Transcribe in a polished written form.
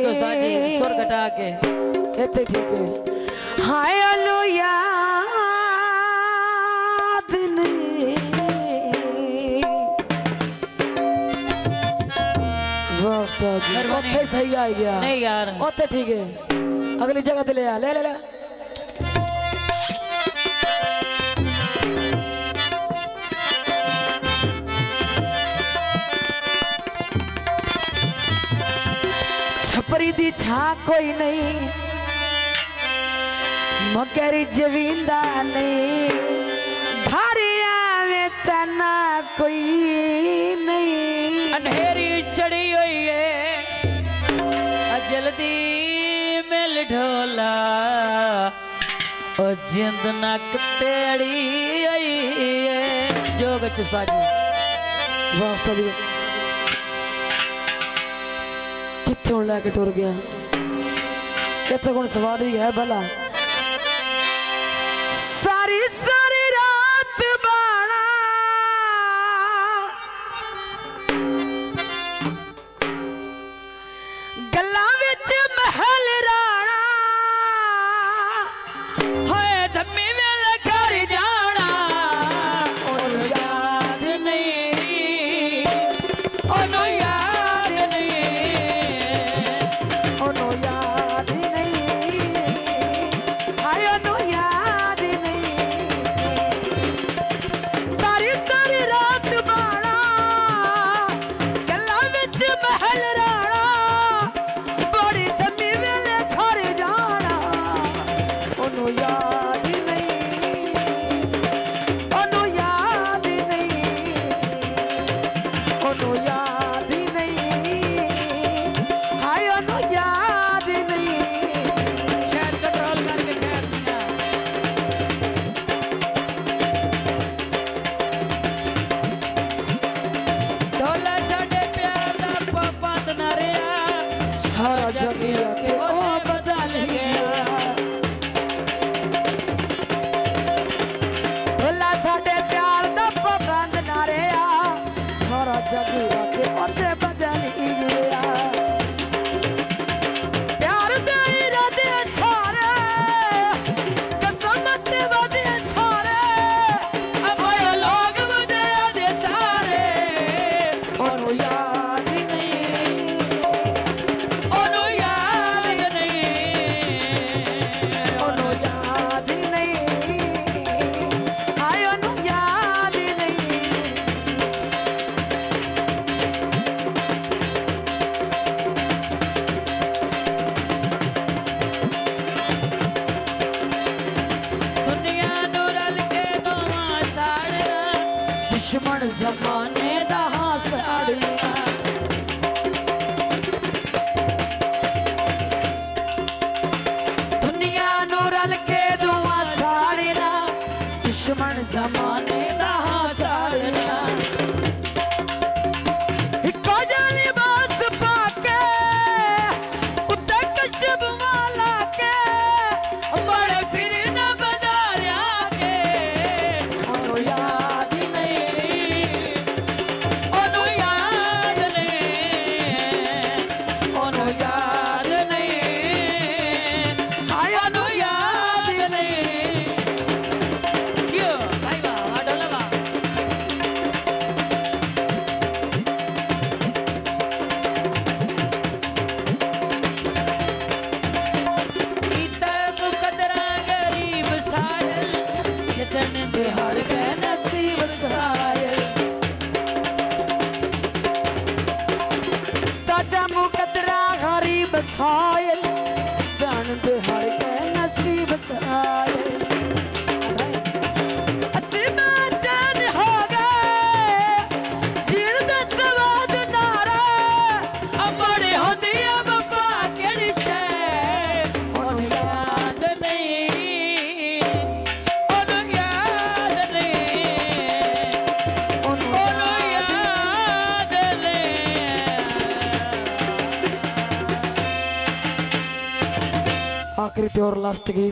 के उस्ताद जी सुर घटा के इतने ठीक है। हाय अलो याद नहीं वाह उस्ताद जी ओथे सही आ गया नहीं यार ओथे ठीक है अगली जगह पे ले आ ले ले ले छपरी दी छा कोई नहीं मगर जवींदा नहीं धारिया में तना कोई नहीं अंधेरी चढ़ी हुई है जल्दी मिल ढोला और जिंद नक तेड़ी आई है जोग उस्ताद जी वाह उस्ताद जी कितने लैके टुर गया इतने कौन सवाद भी है भला सारी सारी रात बाणा गल्लां विच महल राणा होए धम्मी में घर जाना ओनू याद नहीं ओनू याद ओनो याद नहीं हाय ओनो याद नहीं सारी सारी रात बाणा गल्लां विच महल राणा बड़ी धम्मी वेले घर जाना ओनो याद नहीं ओनो याद नहीं ओनो याद नहीं हाय ओनो याद नहीं शहर कंट्रोल करके शहर दिया ढोला साडे प्यार दा पाबंद ना रहा सारा जग के ओ बदल गया ढोला साडे प्यार दा पाबंद ना रहा सारा जग के ओते बदल गया प्यार दे इरादे सारे कसम ते वादे सारे हमारे लोग मुझे दे सारे ओनो याद नहीं ओनू याद नहीं ओनो याद नहीं हाय ओनो याद नहीं दुनिया नू रल के दोवां साड़ना दुश्मन जमाने दा साड़िया दुनिया नू रल के दुआ साड़िया दुश्मन जमाने दा साड़िया इको जिहा लिबास पाके उत्ते कशब वाला के बड़े फिर न बाजारिया के ओनो याद नहीं ओनू याद नहीं ओनू याद नहीं हाय ओनू याद नहीं क्यों भाई वाह ढोला वाह कीता मुकदरा गरीब सायल जितन बिहार गए नसीब सायल ताजा मुकदरा गरीब सायल दान बिहार के नसीब सायल असीमा जान हो गए जीण दा सवाद नारा बड़े होंदी वफा केड़ी शै ओनू याद नहीं ओनू याद नहीं ओनो ओनू याद नहीं आखिरी ते और लास्ट की